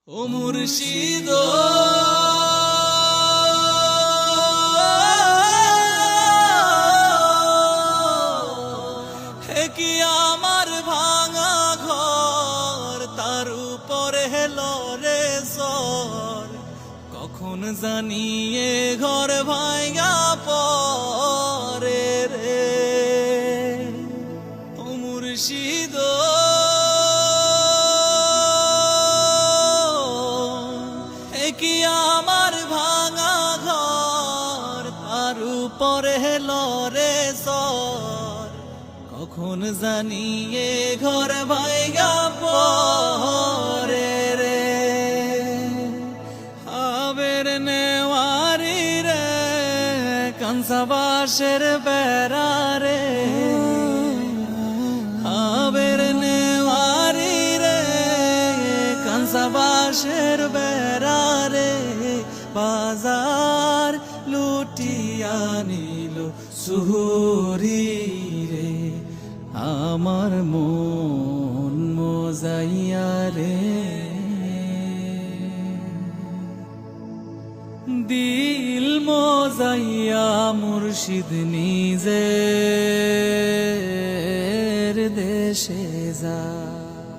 ও মুর্শিদ হে কি আমার ভাঙা ঘর, তার উপরে হেলো রে সর। কখন জানিয়ে ঘর ভাঙা পরে রে। ও মুর্শিদ কি আমার ভাঙা ঘর, তার উপরে হেলো রে সর। কখন জানিয়ে ঘর ভাইগা পরে রে। আবের নেওয়ারি রে কাঁচা বাঁশের বেড়া রে। আবের নেওয়ারি রে কাঁচা বাঁশের বেড়া রে। বাজার লুটিয়া নিল সুহুরি রে, আমার মন মজাইয়া রে। দিল মজাইয়া মুর্শিদ নিজের দেশে যা।